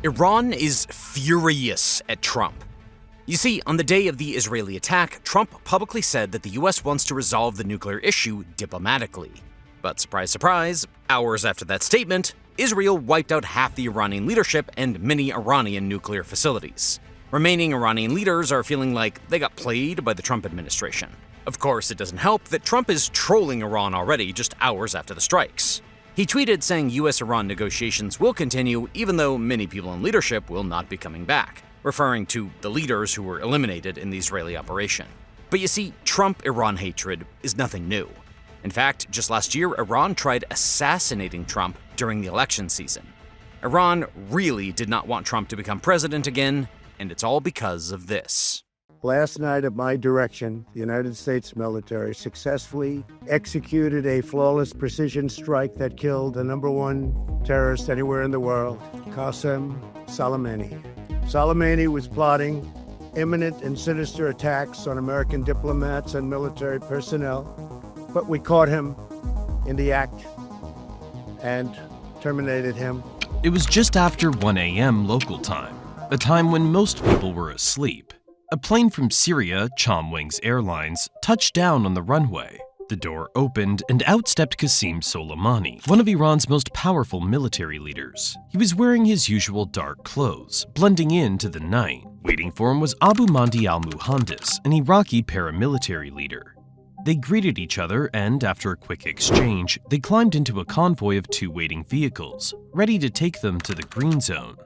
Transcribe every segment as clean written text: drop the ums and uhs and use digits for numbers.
Iran is furious at Trump. You see, on the day of the Israeli attack, Trump publicly said that the US wants to resolve the nuclear issue diplomatically. But surprise, surprise, hours after that statement, Israel wiped out half the Iranian leadership and many Iranian nuclear facilities. Remaining Iranian leaders are feeling like they got played by the Trump administration. Of course, it doesn't help that Trump is trolling Iran already just hours after the strikes. He tweeted saying US-Iran negotiations will continue even though many people in leadership will not be coming back, referring to the leaders who were eliminated in the Israeli operation. But you see, Trump-Iran hatred is nothing new. In fact, just last year, Iran tried assassinating Trump during the election season. Iran really did not want Trump to become president again, and it's all because of this. Last night, at my direction, the United States military successfully executed a flawless precision strike that killed the #1 terrorist anywhere in the world, Qasem Soleimani. Soleimani was plotting imminent and sinister attacks on American diplomats and military personnel, but we caught him in the act and terminated him. It was just after 1 a.m. local time, a time when most people were asleep. A plane from Syria, Chomwings Airlines, touched down on the runway. The door opened and out stepped Qasem Soleimani, one of Iran's most powerful military leaders. He was wearing his usual dark clothes, blending into the night. Waiting for him was Abu Mahdi al-Muhandis, an Iraqi paramilitary leader. They greeted each other and, after a quick exchange, they climbed into a convoy of 2 waiting vehicles, ready to take them to the green zone.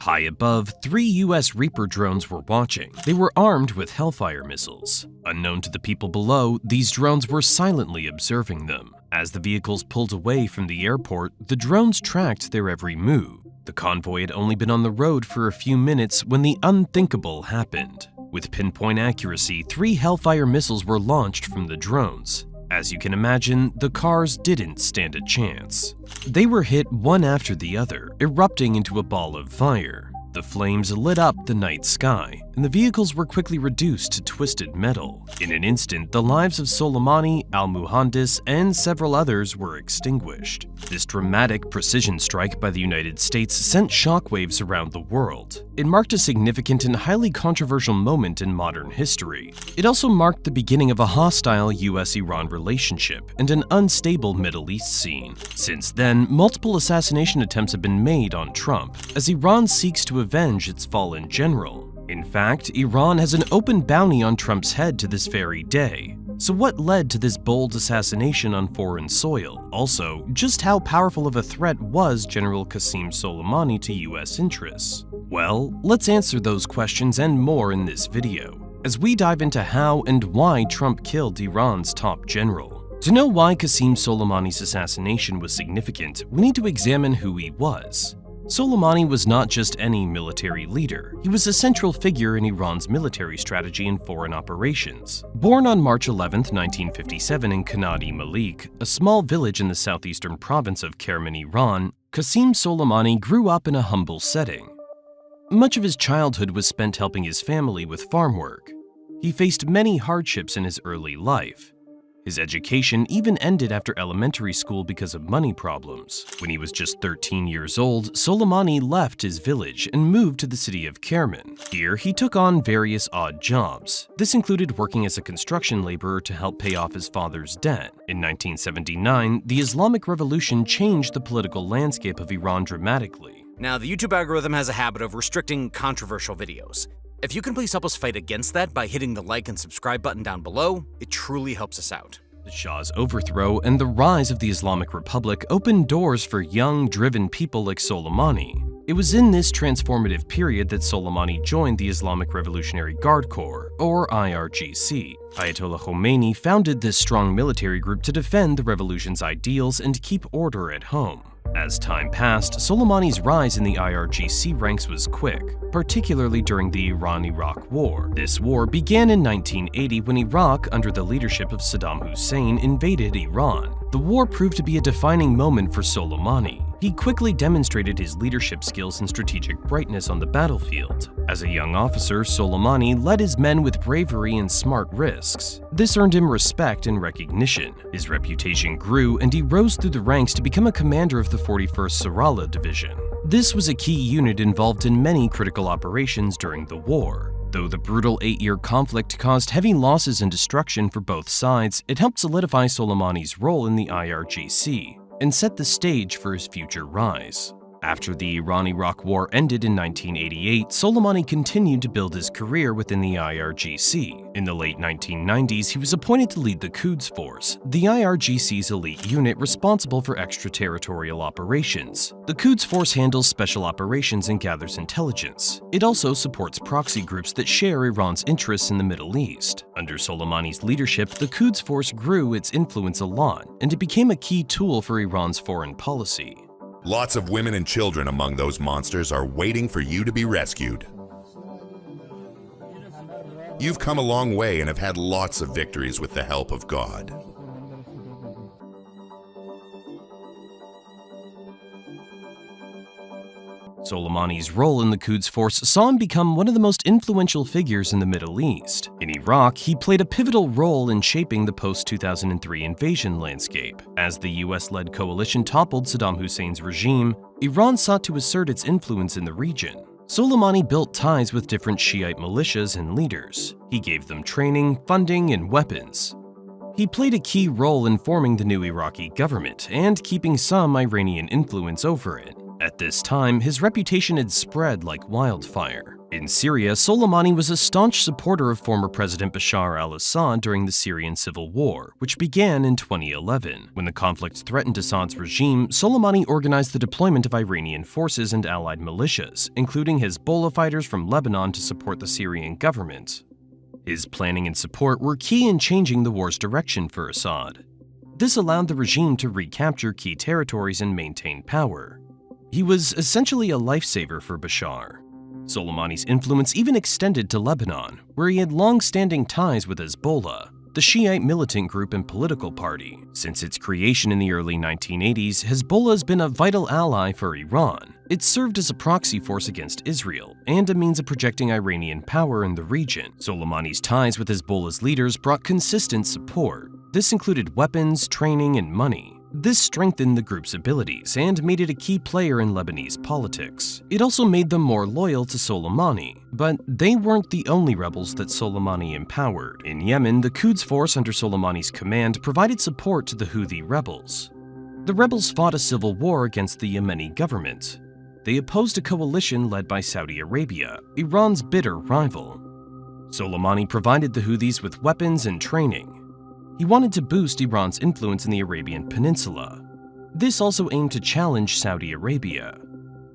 High above, 3 US Reaper drones were watching. They were armed with Hellfire missiles. Unknown to the people below, these drones were silently observing them. As the vehicles pulled away from the airport, the drones tracked their every move. The convoy had only been on the road for a few minutes when the unthinkable happened. With pinpoint accuracy, 3 Hellfire missiles were launched from the drones. As you can imagine, the cars didn't stand a chance. They were hit one after the other, erupting into a ball of fire. The flames lit up the night sky, and the vehicles were quickly reduced to twisted metal. In an instant, the lives of Soleimani, al-Muhandis, and several others were extinguished. This dramatic precision strike by the United States sent shockwaves around the world. It marked a significant and highly controversial moment in modern history. It also marked the beginning of a hostile US-Iran relationship and an unstable Middle East scene. Since then, multiple assassination attempts have been made on Trump, as Iran seeks to avenge its fallen general. In fact, Iran has an open bounty on Trump's head to this very day. So what led to this bold assassination on foreign soil? Also, just how powerful of a threat was General Qasem Soleimani to US interests? Well, let's answer those questions and more in this video, as we dive into how and why Trump killed Iran's top general. To know why Qasem Soleimani's assassination was significant, we need to examine who he was. Soleimani was not just any military leader. He was a central figure in Iran's military strategy and foreign operations. Born on March 11, 1957 in Kanadi-Malik, a small village in the southeastern province of Kerman, Iran, Qasem Soleimani grew up in a humble setting. Much of his childhood was spent helping his family with farm work. He faced many hardships in his early life. His education even ended after elementary school because of money problems. When he was just 13 years old, Soleimani left his village and moved to the city of Kerman. Here, he took on various odd jobs. This included working as a construction laborer to help pay off his father's debt. In 1979, the Islamic Revolution changed the political landscape of Iran dramatically. Now, the YouTube algorithm has a habit of restricting controversial videos. If you can please help us fight against that by hitting the like and subscribe button down below, it truly helps us out. The Shah's overthrow and the rise of the Islamic Republic opened doors for young, driven people like Soleimani. It was in this transformative period that Soleimani joined the Islamic Revolutionary Guard Corps, or IRGC. Ayatollah Khomeini founded this strong military group to defend the revolution's ideals and keep order at home. As time passed, Soleimani's rise in the IRGC ranks was quick, particularly during the Iran-Iraq War. This war began in 1980 when Iraq, under the leadership of Saddam Hussein, invaded Iran. The war proved to be a defining moment for Soleimani. He quickly demonstrated his leadership skills and strategic brightness on the battlefield. As a young officer, Soleimani led his men with bravery and smart risks. This earned him respect and recognition. His reputation grew, and he rose through the ranks to become a commander of the 41st Sarala Division. This was a key unit involved in many critical operations during the war. Though the brutal 8-year conflict caused heavy losses and destruction for both sides, it helped solidify Soleimani's role in the IRGC and set the stage for his future rise. After the Iran-Iraq War ended in 1988, Soleimani continued to build his career within the IRGC. In the late 1990s, he was appointed to lead the Quds Force, the IRGC's elite unit responsible for extraterritorial operations. The Quds Force handles special operations and gathers intelligence. It also supports proxy groups that share Iran's interests in the Middle East. Under Soleimani's leadership, the Quds Force grew its influence a lot, and it became a key tool for Iran's foreign policy. Lots of women and children among those monsters are waiting for you to be rescued. You've come a long way and have had lots of victories with the help of God. Soleimani's role in the Quds Force saw him become one of the most influential figures in the Middle East. In Iraq, he played a pivotal role in shaping the post-2003 invasion landscape. As the US-led coalition toppled Saddam Hussein's regime, Iran sought to assert its influence in the region. Soleimani built ties with different Shiite militias and leaders. He gave them training, funding, and weapons. He played a key role in forming the new Iraqi government and keeping some Iranian influence over it. At this time, his reputation had spread like wildfire. In Syria, Soleimani was a staunch supporter of former President Bashar al-Assad during the Syrian civil war, which began in 2011. When the conflict threatened Assad's regime, Soleimani organized the deployment of Iranian forces and allied militias, including Hezbollah fighters from Lebanon to support the Syrian government. His planning and support were key in changing the war's direction for Assad. This allowed the regime to recapture key territories and maintain power. He was essentially a lifesaver for Bashar. Soleimani's influence even extended to Lebanon, where he had long-standing ties with Hezbollah, the Shiite militant group and political party. Since its creation in the early 1980s, Hezbollah has been a vital ally for Iran. It served as a proxy force against Israel and a means of projecting Iranian power in the region. Soleimani's ties with Hezbollah's leaders brought consistent support. This included weapons, training, and money. This strengthened the group's abilities and made it a key player in Lebanese politics. It also made them more loyal to Soleimani, but they weren't the only rebels that Soleimani empowered. In Yemen, the Quds Force under Soleimani's command provided support to the Houthi rebels. The rebels fought a civil war against the Yemeni government. They opposed a coalition led by Saudi Arabia, Iran's bitter rival. Soleimani provided the Houthis with weapons and training. He wanted to boost Iran's influence in the Arabian Peninsula. This also aimed to challenge Saudi Arabia.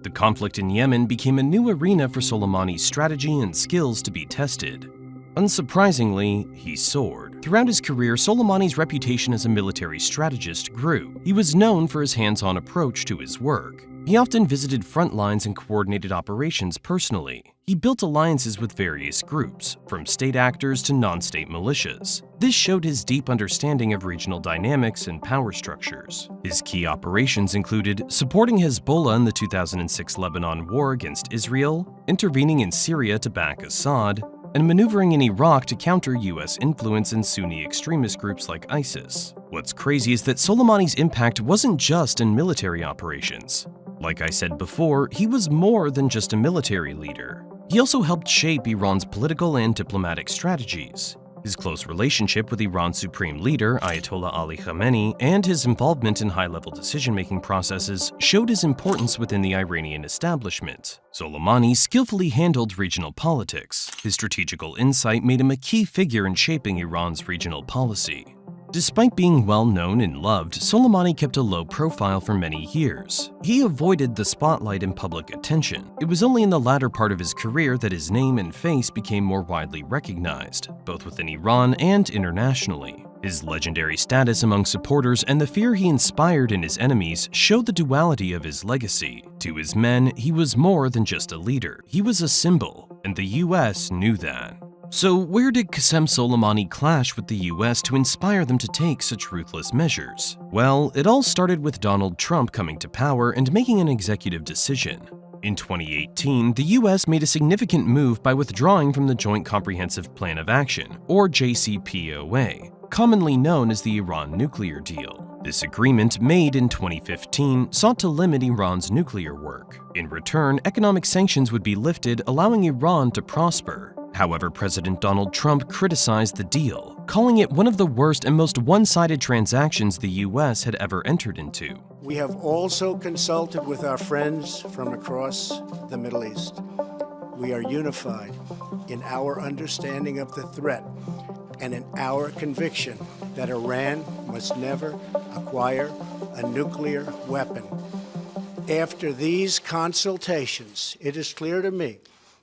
The conflict in Yemen became a new arena for Soleimani's strategy and skills to be tested. Unsurprisingly, he soared. Throughout his career, Soleimani's reputation as a military strategist grew. He was known for his hands-on approach to his work. He often visited front lines and coordinated operations personally. He built alliances with various groups, from state actors to non-state militias. This showed his deep understanding of regional dynamics and power structures. His key operations included supporting Hezbollah in the 2006 Lebanon war against Israel, intervening in Syria to back Assad, and maneuvering in Iraq to counter US influence in Sunni extremist groups like ISIS. What's crazy is that Soleimani's impact wasn't just in military operations. Like I said before, he was more than just a military leader. He also helped shape Iran's political and diplomatic strategies. His close relationship with Iran's supreme leader, Ayatollah Ali Khamenei, and his involvement in high-level decision-making processes showed his importance within the Iranian establishment. Soleimani skillfully handled regional politics. His strategical insight made him a key figure in shaping Iran's regional policy. Despite being well-known and loved, Soleimani kept a low profile for many years. He avoided the spotlight and public attention. It was only in the latter part of his career that his name and face became more widely recognized, both within Iran and internationally. His legendary status among supporters and the fear he inspired in his enemies showed the duality of his legacy. To his men, he was more than just a leader. He was a symbol, and the US knew that. So where did Qasem Soleimani clash with the US to inspire them to take such ruthless measures? Well, it all started with Donald Trump coming to power and making an executive decision. In 2018, the US made a significant move by withdrawing from the Joint Comprehensive Plan of Action, or JCPOA. commonly known as the Iran nuclear deal. This agreement, made in 2015, sought to limit Iran's nuclear work. In return, economic sanctions would be lifted, allowing Iran to prosper. However, President Donald Trump criticized the deal, calling it one of the worst and most one-sided transactions the U.S. had ever entered into. We have also consulted with our friends from across the Middle East. We are unified in our understanding of the threat and in our conviction that Iran must never acquire a nuclear weapon. After these consultations, it is clear to me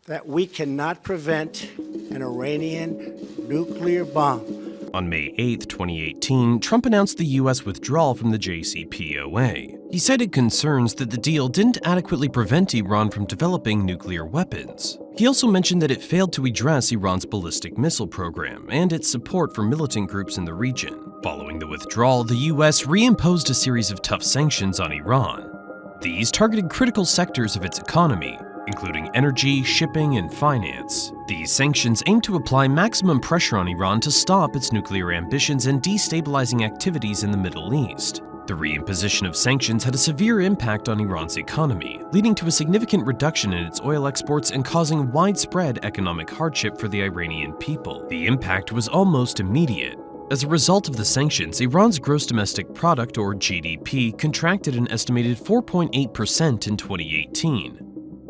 that we cannot prevent an Iranian nuclear bomb. On May 8, 2018, Trump announced the U.S. withdrawal from the JCPOA. He cited concerns that the deal didn't adequately prevent Iran from developing nuclear weapons. He also mentioned that it failed to address Iran's ballistic missile program and its support for militant groups in the region. Following the withdrawal, the U.S. reimposed a series of tough sanctions on Iran. These targeted critical sectors of its economy, including energy, shipping, and finance. These sanctions aim to apply maximum pressure on Iran to stop its nuclear ambitions and destabilizing activities in the Middle East. The reimposition of sanctions had a severe impact on Iran's economy, leading to a significant reduction in its oil exports and causing widespread economic hardship for the Iranian people. The impact was almost immediate. As a result of the sanctions, Iran's gross domestic product, or GDP, contracted an estimated 4.8% in 2018.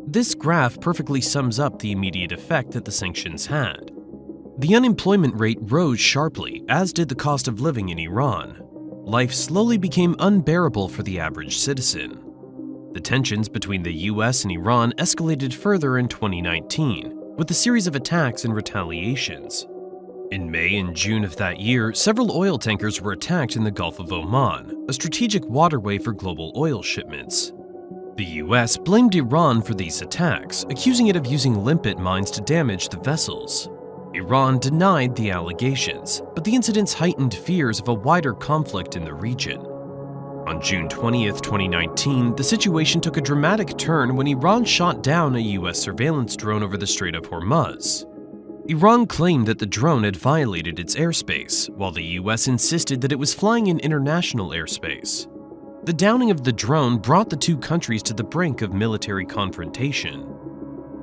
This graph perfectly sums up the immediate effect that the sanctions had. The unemployment rate rose sharply, as did the cost of living in Iran. Life slowly became unbearable for the average citizen. The tensions between the US and Iran escalated further in 2019, with a series of attacks and retaliations. In May and June of that year, several oil tankers were attacked in the Gulf of Oman, a strategic waterway for global oil shipments. The US blamed Iran for these attacks, accusing it of using limpet mines to damage the vessels. Iran denied the allegations, but the incidents heightened fears of a wider conflict in the region. On June 20th, 2019, the situation took a dramatic turn when Iran shot down a US surveillance drone over the Strait of Hormuz. Iran claimed that the drone had violated its airspace, while the US insisted that it was flying in international airspace. The downing of the drone brought the two countries to the brink of military confrontation.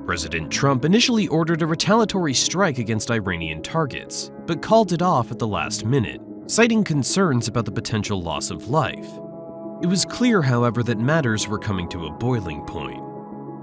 President Trump initially ordered a retaliatory strike against Iranian targets, but called it off at the last minute, citing concerns about the potential loss of life. It was clear, however, that matters were coming to a boiling point.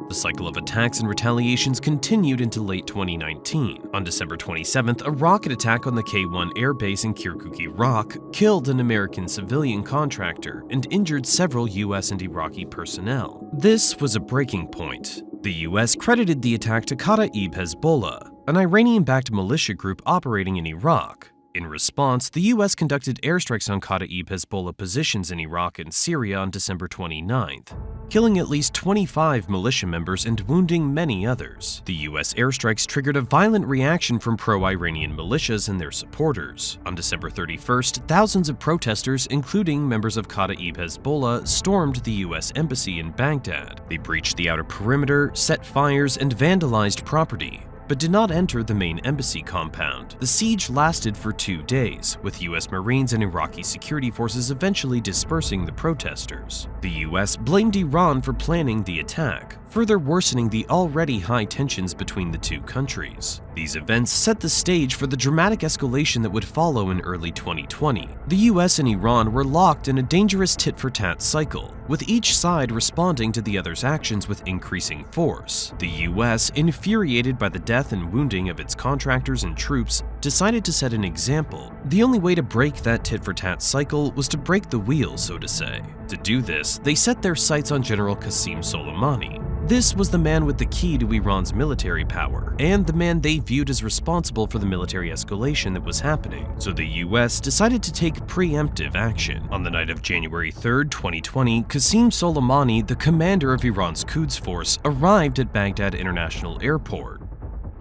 The cycle of attacks and retaliations continued into late 2019. On December 27th, a rocket attack on the K-1 airbase in Kirkuk, Iraq, killed an American civilian contractor and injured several US and Iraqi personnel. This was a breaking point. The US credited the attack to Kataib Hezbollah, an Iranian-backed militia group operating in Iraq. In response, the US conducted airstrikes on Kataib Hezbollah positions in Iraq and Syria on December 29th, killing at least 25 militia members and wounding many others. The US airstrikes triggered a violent reaction from pro-Iranian militias and their supporters. On December 31st, thousands of protesters, including members of Kataib Hezbollah, stormed the US embassy in Baghdad. They breached the outer perimeter, set fires, and vandalized property, but did not enter the main embassy compound. The siege lasted for 2 days, with US Marines and Iraqi security forces eventually dispersing the protesters. The US blamed Iran for planning the attack, further worsening the already high tensions between the two countries. These events set the stage for the dramatic escalation that would follow in early 2020. The US and Iran were locked in a dangerous tit-for-tat cycle, with each side responding to the other's actions with increasing force. The US, infuriated by the death and wounding of its contractors and troops, decided to set an example. The only way to break that tit-for-tat cycle was to break the wheel, so to say. To do this, they set their sights on General Qasem Soleimani. This was the man with the key to Iran's military power, and the man they viewed as responsible for the military escalation that was happening. So the US decided to take preemptive action. On the night of January 3rd, 2020, Qasem Soleimani, the commander of Iran's Quds Force, arrived at Baghdad International Airport.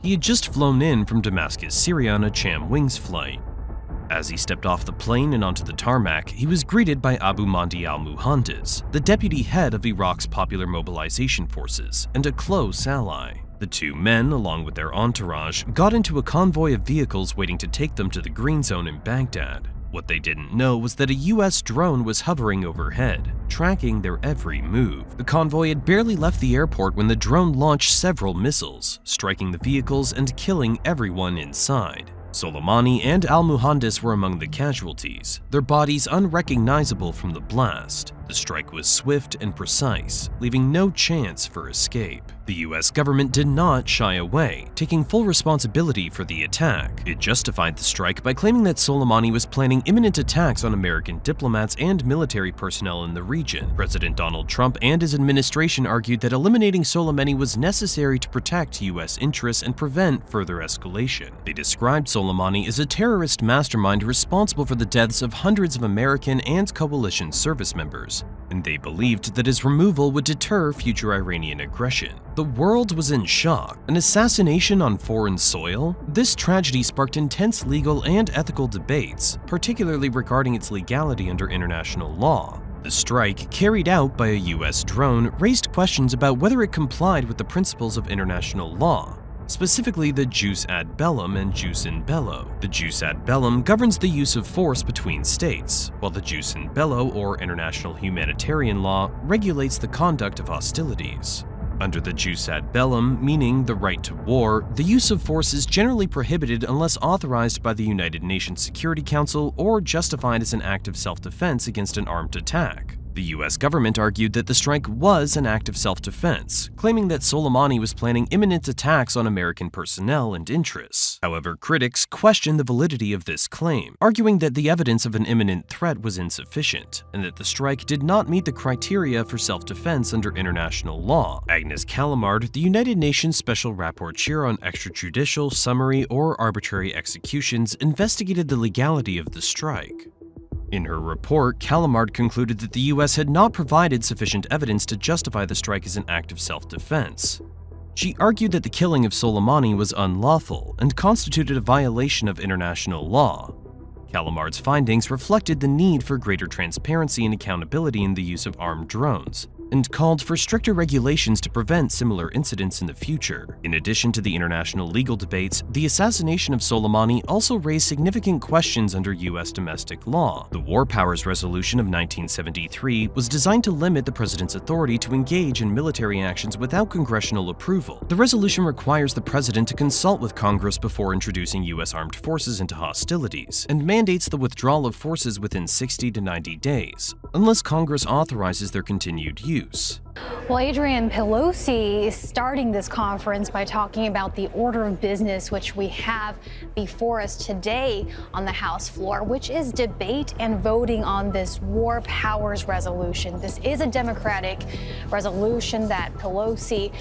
He had just flown in from Damascus, Syria on a Cham Wings flight. As he stepped off the plane and onto the tarmac, he was greeted by Abu Mahdi al-Muhandis, the deputy head of Iraq's Popular Mobilization Forces and a close ally. The two men, along with their entourage, got into a convoy of vehicles waiting to take them to the Green Zone in Baghdad. What they didn't know was that a US drone was hovering overhead, tracking their every move. The convoy had barely left the airport when the drone launched several missiles, striking the vehicles and killing everyone inside. Soleimani and al-Muhandis were among the casualties, their bodies unrecognizable from the blast. The strike was swift and precise, leaving no chance for escape. The US government did not shy away, taking full responsibility for the attack. It justified the strike by claiming that Soleimani was planning imminent attacks on American diplomats and military personnel in the region. President Donald Trump and his administration argued that eliminating Soleimani was necessary to protect US interests and prevent further escalation. They described Soleimani as a terrorist mastermind responsible for the deaths of hundreds of American and coalition service members, and they believed that his removal would deter future Iranian aggression. The world was in shock. An assassination on foreign soil? This tragedy sparked intense legal and ethical debates, particularly regarding its legality under international law. The strike, carried out by a US drone, raised questions about whether it complied with the principles of international law, specifically the jus ad bellum and jus in bello. The jus ad bellum governs the use of force between states, while the jus in bello, or international humanitarian law, regulates the conduct of hostilities. Under the jus ad bellum, meaning the right to war, the use of force is generally prohibited unless authorized by the United Nations Security Council or justified as an act of self-defense against an armed attack. The US government argued that the strike was an act of self-defense, claiming that Soleimani was planning imminent attacks on American personnel and interests. However, critics questioned the validity of this claim, arguing that the evidence of an imminent threat was insufficient, and that the strike did not meet the criteria for self-defense under international law. Agnes Callamard, the United Nations Special Rapporteur on Extrajudicial, Summary, or Arbitrary Executions, investigated the legality of the strike. In her report, Callamard concluded that the US had not provided sufficient evidence to justify the strike as an act of self-defense. She argued that the killing of Soleimani was unlawful and constituted a violation of international law. Callamard's findings reflected the need for greater transparency and accountability in the use of armed drones, and called for stricter regulations to prevent similar incidents in the future. In addition to the international legal debates, the assassination of Soleimani also raised significant questions under US domestic law. The War Powers Resolution of 1973 was designed to limit the president's authority to engage in military actions without congressional approval. The resolution requires the president to consult with Congress before introducing US armed forces into hostilities, and mandates the withdrawal of forces within 60 to 90 days, unless Congress authorizes their continued use. Well, Adrian, Pelosi is starting this conference by talking about the order of business which we have before us today on the House floor, which is debate and voting on this War Powers Resolution. This is a Democratic resolution that Pelosi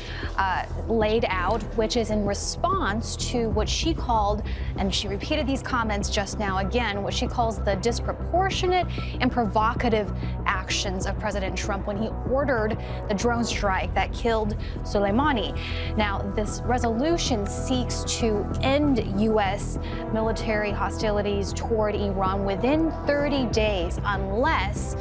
laid out, which is in response to what she called, and she repeated these comments just now again, what she calls the disproportionate and provocative actions of President Trump when he ordered the drone strike that killed Soleimani. Now, this resolution seeks to end U.S. military hostilities toward Iran within 30 days unless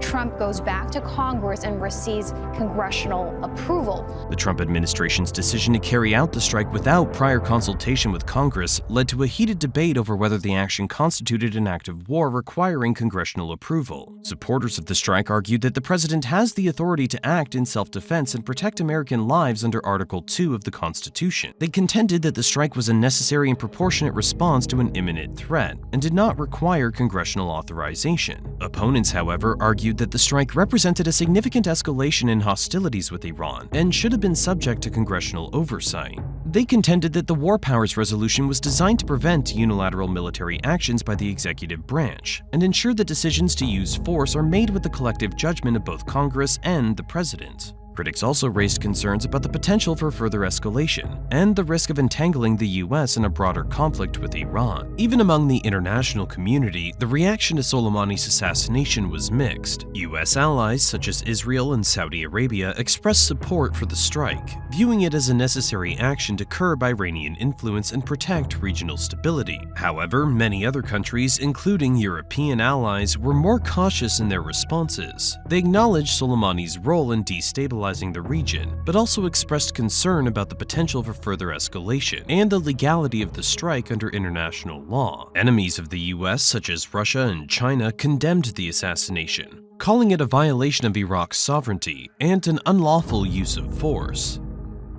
Trump goes back to Congress and receives congressional approval. The Trump administration's decision to carry out the strike without prior consultation with Congress led to a heated debate over whether the action constituted an act of war requiring congressional approval. Supporters of the strike argued that the president has the authority to act in self-defense and protect American lives under Article 2 of the Constitution. They contended that the strike was a necessary and proportionate response to an imminent threat and did not require congressional authorization. Opponents, however, argued that the strike represented a significant escalation in hostilities with Iran and should have been subject to congressional oversight. They contended that the War Powers Resolution was designed to prevent unilateral military actions by the executive branch and ensure that decisions to use force are made with the collective judgment of both Congress and the president. Critics also raised concerns about the potential for further escalation and the risk of entangling the US in a broader conflict with Iran. Even among the international community, the reaction to Soleimani's assassination was mixed. US allies such as Israel and Saudi Arabia expressed support for the strike, viewing it as a necessary action to curb Iranian influence and protect regional stability. However, many other countries, including European allies, were more cautious in their responses. They acknowledged Soleimani's role in destabilizing destabilizing the region, but also expressed concern about the potential for further escalation and the legality of the strike under international law. Enemies of the US, such as Russia and China, condemned the assassination, calling it a violation of Iraq's sovereignty and an unlawful use of force.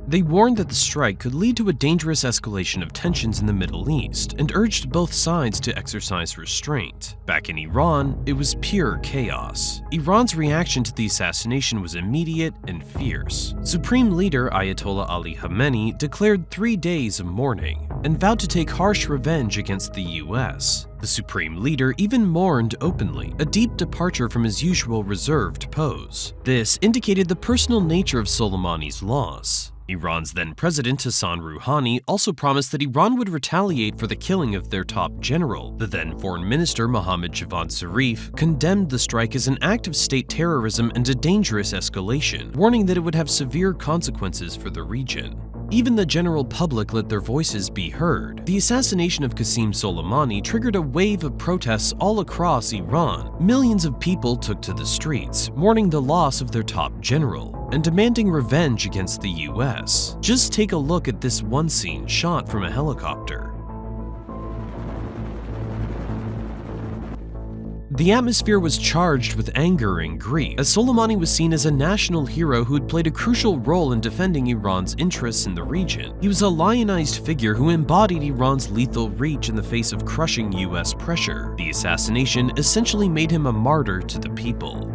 They warned that the strike could lead to a dangerous escalation of tensions in the Middle East and urged both sides to exercise restraint. Back in Iran, it was pure chaos. Iran's reaction to the assassination was immediate and fierce. Supreme Leader Ayatollah Ali Khamenei declared 3 days of mourning and vowed to take harsh revenge against the US. The Supreme Leader even mourned openly, a deep departure from his usual reserved pose. This indicated the personal nature of Soleimani's loss. Iran's then president Hassan Rouhani also promised that Iran would retaliate for the killing of their top general. The then foreign minister Mohammad Javad Zarif condemned the strike as an act of state terrorism and a dangerous escalation, warning that it would have severe consequences for the region. Even the general public let their voices be heard. The assassination of Qasem Soleimani triggered a wave of protests all across Iran. Millions of people took to the streets, mourning the loss of their top general and demanding revenge against the US. Just take a look at this one scene shot from a helicopter. The atmosphere was charged with anger and grief, as Soleimani was seen as a national hero who had played a crucial role in defending Iran's interests in the region. He was a lionized figure who embodied Iran's lethal reach in the face of crushing US pressure. The assassination essentially made him a martyr to the people.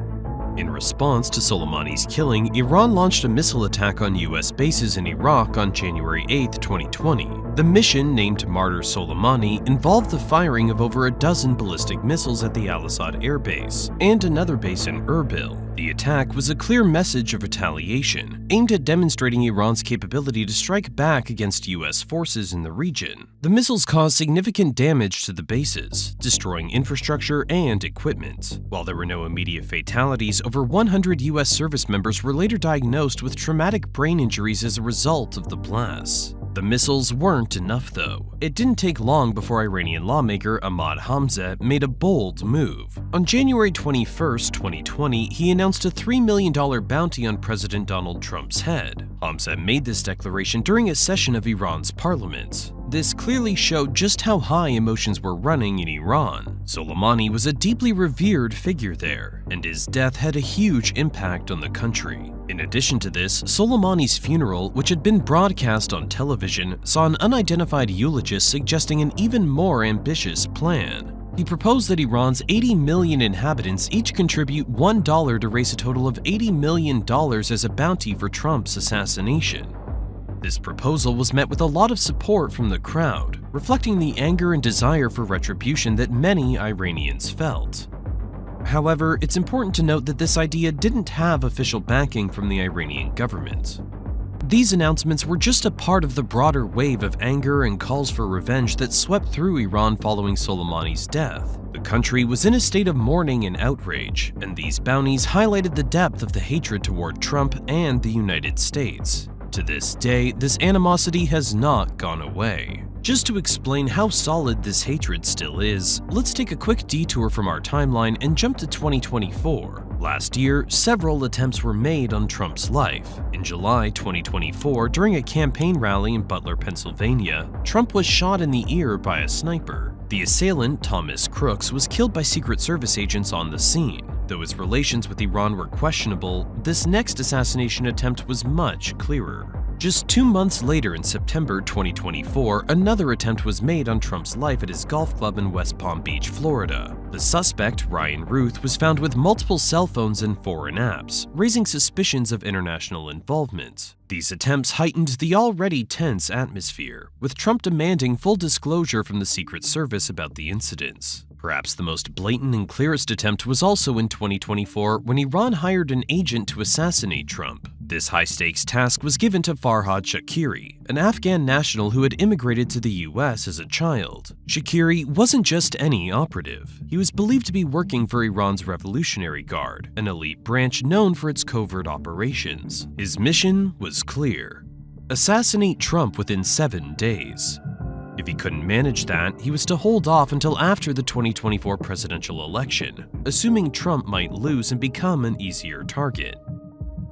In response to Soleimani's killing, Iran launched a missile attack on US bases in Iraq on January 8, 2020. The mission, named Martyr Soleimani, involved the firing of over a dozen ballistic missiles at the Al-Assad air base and another base in Erbil. The attack was a clear message of retaliation, aimed at demonstrating Iran's capability to strike back against US forces in the region. The missiles caused significant damage to the bases, destroying infrastructure and equipment. While there were no immediate fatalities, over 100 US service members were later diagnosed with traumatic brain injuries as a result of the blasts. The missiles weren't enough, though. It didn't take long before Iranian lawmaker Ahmad Hamzeh made a bold move. On January 21, 2020, he announced a $3 million bounty on President Donald Trump's head. Hamzeh made this declaration during a session of Iran's parliament. This clearly showed just how high emotions were running in Iran. Soleimani was a deeply revered figure there, and his death had a huge impact on the country. In addition to this, Soleimani's funeral, which had been broadcast on television, saw an unidentified eulogist suggesting an even more ambitious plan. He proposed that Iran's 80 million inhabitants each contribute $1 to raise a total of $80 million as a bounty for Trump's assassination. This proposal was met with a lot of support from the crowd, reflecting the anger and desire for retribution that many Iranians felt. However, it's important to note that this idea didn't have official backing from the Iranian government. These announcements were just a part of the broader wave of anger and calls for revenge that swept through Iran following Soleimani's death. The country was in a state of mourning and outrage, and these bounties highlighted the depth of the hatred toward Trump and the United States. To this day, this animosity has not gone away. Just to explain how solid this hatred still is, let's take a quick detour from our timeline and jump to 2024. Last year, several attempts were made on Trump's life. In July 2024, during a campaign rally in Butler, Pennsylvania, Trump was shot in the ear by a sniper. The assailant, Thomas Crooks, was killed by Secret Service agents on the scene. Though his relations with Iran were questionable, this next assassination attempt was much clearer. Just 2 months later, in September 2024, another attempt was made on Trump's life at his golf club in West Palm Beach, Florida. The suspect, Ryan Ruth, was found with multiple cell phones and foreign apps, raising suspicions of international involvement. These attempts heightened the already tense atmosphere, with Trump demanding full disclosure from the Secret Service about the incidents. Perhaps the most blatant and clearest attempt was also in 2024 when Iran hired an agent to assassinate Trump. This high-stakes task was given to Farhad Shakiri, an Afghan national who had immigrated to the US as a child. Shakiri wasn't just any operative. He was believed to be working for Iran's Revolutionary Guard, an elite branch known for its covert operations. His mission was clear: assassinate Trump within 7 days. If he couldn't manage that, he was to hold off until after the 2024 presidential election, assuming Trump might lose and become an easier target.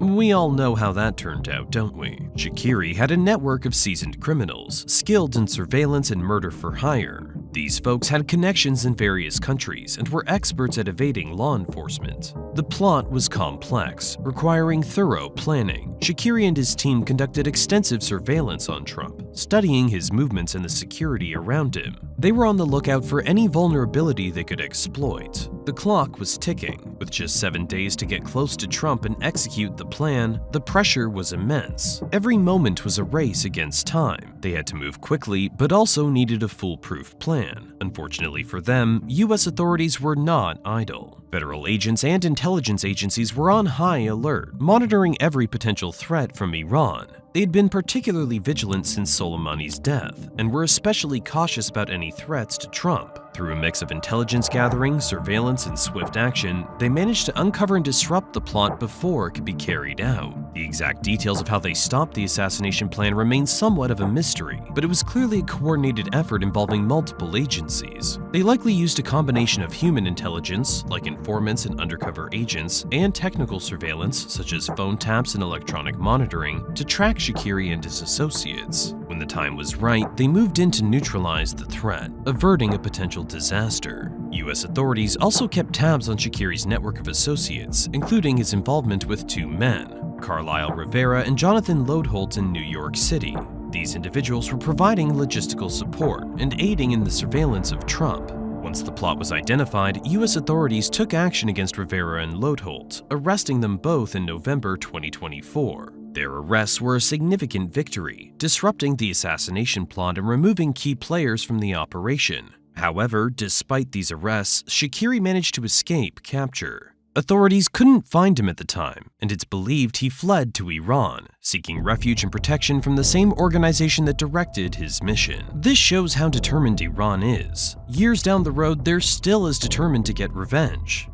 We all know how that turned out, don't we? Shaqiri had a network of seasoned criminals, skilled in surveillance and murder for hire. These folks had connections in various countries and were experts at evading law enforcement. The plot was complex, requiring thorough planning. Shaqiri and his team conducted extensive surveillance on Trump, studying his movements and the security around him. They were on the lookout for any vulnerability they could exploit. The clock was ticking. With just 7 days to get close to Trump and execute the plan, the pressure was immense. Every moment was a race against time. They had to move quickly, but also needed a foolproof plan. Unfortunately for them, US authorities were not idle. Federal agents and intelligence agencies were on high alert, monitoring every potential threat from Iran. They had been particularly vigilant since Soleimani's death, and were especially cautious about any threats to Trump. Through a mix of intelligence gathering, surveillance, and swift action, they managed to uncover and disrupt the plot before it could be carried out. The exact details of how they stopped the assassination plan remain somewhat of a mystery, but it was clearly a coordinated effort involving multiple agencies. They likely used a combination of human intelligence, like informants and undercover agents, and technical surveillance, such as phone taps and electronic monitoring, to track Shaqiri and his associates. When the time was right, they moved in to neutralize the threat, averting a potential disaster. US authorities also kept tabs on Shaqiri's network of associates, including his involvement with 2 men, Carlisle Rivera and Jonathan Lodeholt in New York City. These individuals were providing logistical support and aiding in the surveillance of Trump. Once the plot was identified, US authorities took action against Rivera and Lodeholt, arresting them both in November 2024. Their arrests were a significant victory, disrupting the assassination plot and removing key players from the operation. However, despite these arrests, Shaqiri managed to escape capture. Authorities couldn't find him at the time, and it's believed he fled to Iran, seeking refuge and protection from the same organization that directed his mission. This shows how determined Iran is. Years down the road, they're still as determined to get revenge.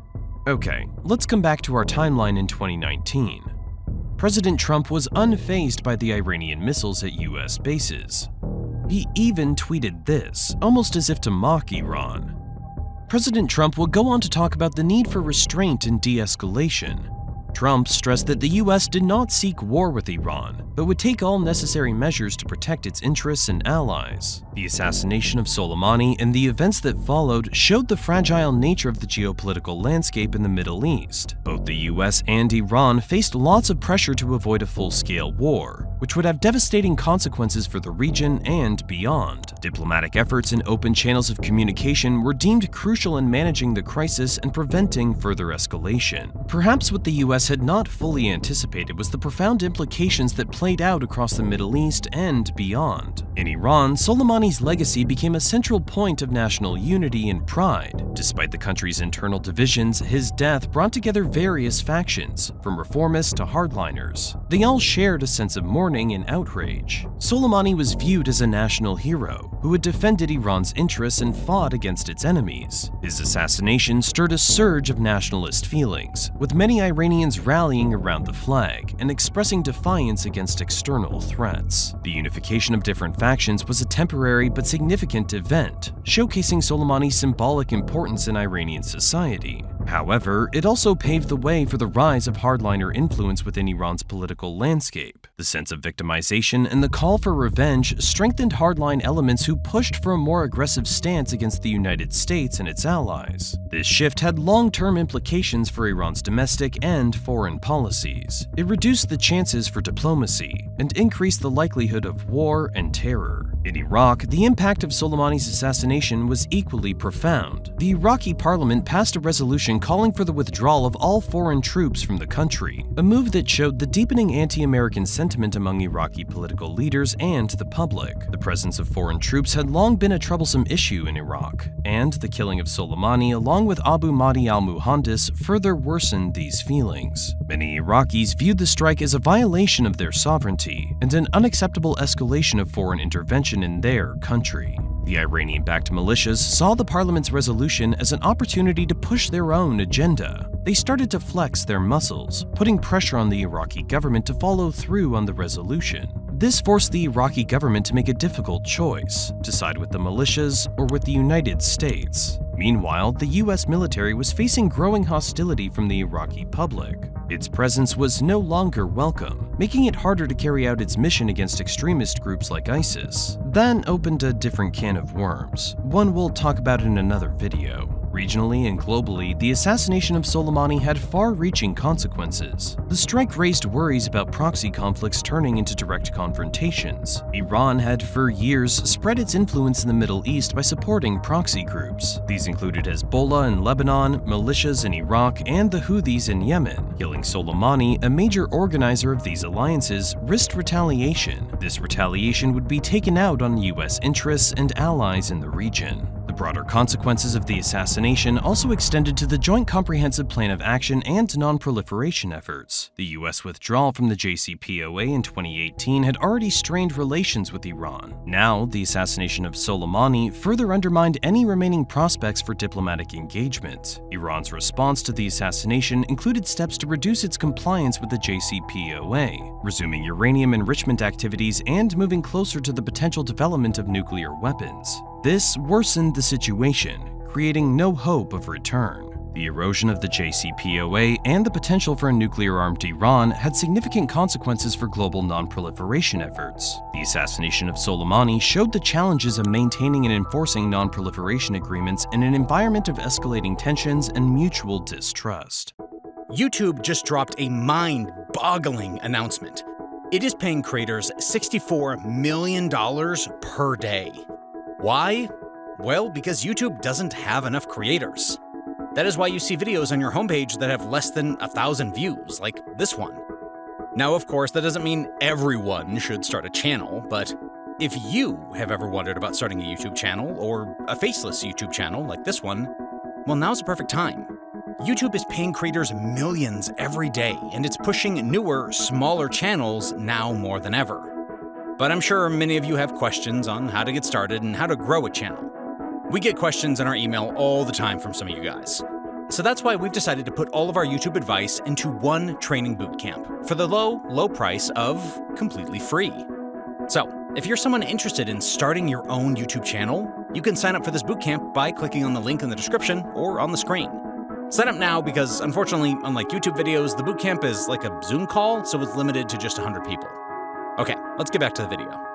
Okay, let's come back to our timeline in 2019. President Trump was unfazed by the Iranian missiles at US bases. He even tweeted this, almost as if to mock Iran. President Trump will go on to talk about the need for restraint and de-escalation. Trump stressed that the US did not seek war with Iran, but would take all necessary measures to protect its interests and allies. The assassination of Soleimani and the events that followed showed the fragile nature of the geopolitical landscape in the Middle East. Both the US and Iran faced lots of pressure to avoid a full-scale war, which would have devastating consequences for the region and beyond. Diplomatic efforts and open channels of communication were deemed crucial in managing the crisis and preventing further escalation. Perhaps what the US had not fully anticipated was the profound implications that played out across the Middle East and beyond. In Iran, Soleimani's legacy became a central point of national unity and pride. Despite the country's internal divisions, his death brought together various factions, from reformists to hardliners. They all shared a sense of mourning and outrage. Soleimani was viewed as a national hero who had defended Iran's interests and fought against its enemies. His assassination stirred a surge of nationalist feelings, with many Iranians rallying around the flag and expressing defiance against external threats. The unification of different factions was a temporary but significant event, showcasing Soleimani's symbolic importance in Iranian society. However, it also paved the way for the rise of hardliner influence within Iran's political landscape. The sense of victimization and the call for revenge strengthened hardline elements who pushed for a more aggressive stance against the United States and its allies. This shift had long-term implications for Iran's domestic and foreign policies. It reduced the chances for diplomacy and increased the likelihood of war and terror. In Iraq, the impact of Soleimani's assassination was equally profound. The Iraqi parliament passed a resolution calling for the withdrawal of all foreign troops from the country, a move that showed the deepening anti-American sentiment among Iraqi political leaders and the public. The presence of foreign troops had long been a troublesome issue in Iraq, and the killing of Soleimani along with Abu Mahdi al-Muhandis further worsened these feelings. Many Iraqis viewed the strike as a violation of their sovereignty and an unacceptable escalation of foreign intervention in their country. The Iranian-backed militias saw the parliament's resolution as an opportunity to push their own agenda. They started to flex their muscles, putting pressure on the Iraqi government to follow through on the resolution. This forced the Iraqi government to make a difficult choice, to side with the militias or with the United States. Meanwhile, the US military was facing growing hostility from the Iraqi public. Its presence was no longer welcome, making it harder to carry out its mission against extremist groups like ISIS. That opened a different can of worms, one we'll talk about in another video. Regionally and globally, the assassination of Soleimani had far-reaching consequences. The strike raised worries about proxy conflicts turning into direct confrontations. Iran had for years spread its influence in the Middle East by supporting proxy groups. These included Hezbollah in Lebanon, militias in Iraq, and the Houthis in Yemen. Killing Soleimani, a major organizer of these alliances, risked retaliation. This retaliation would be taken out on US interests and allies in the region. The broader consequences of the assassination also extended to the Joint Comprehensive Plan of Action and non-proliferation efforts. The US withdrawal from the JCPOA in 2018 had already strained relations with Iran. Now, the assassination of Soleimani further undermined any remaining prospects for diplomatic engagement. Iran's response to the assassination included steps to reduce its compliance with the JCPOA, resuming uranium enrichment activities and moving closer to the potential development of nuclear weapons. This worsened the situation, creating no hope of return. The erosion of the JCPOA and the potential for a nuclear-armed Iran had significant consequences for global non-proliferation efforts. The assassination of Soleimani showed the challenges of maintaining and enforcing non-proliferation agreements in an environment of escalating tensions and mutual distrust. YouTube just dropped a mind-boggling announcement. It is paying creators $64 million per day. Why? Well, because YouTube doesn't have enough creators. That is why you see videos on your homepage that have less than 1,000 views, like this one. Now, of course, that doesn't mean everyone should start a channel, but if you have ever wondered about starting a YouTube channel, or a faceless YouTube channel like this one, well, now's the perfect time. YouTube is paying creators millions every day, and it's pushing newer, smaller channels now more than ever. But I'm sure many of you have questions on how to get started and how to grow a channel. We get questions in our email all the time from some of you guys. So that's why we've decided to put all of our YouTube advice into one training bootcamp for the low price of completely free. So if you're someone interested in starting your own YouTube channel, you can sign up for this bootcamp by clicking on the link in the description or on the screen. Sign up now because, unfortunately, unlike YouTube videos, the bootcamp is like a Zoom call, so it's limited to just 100 people. Okay, let's get back to the video.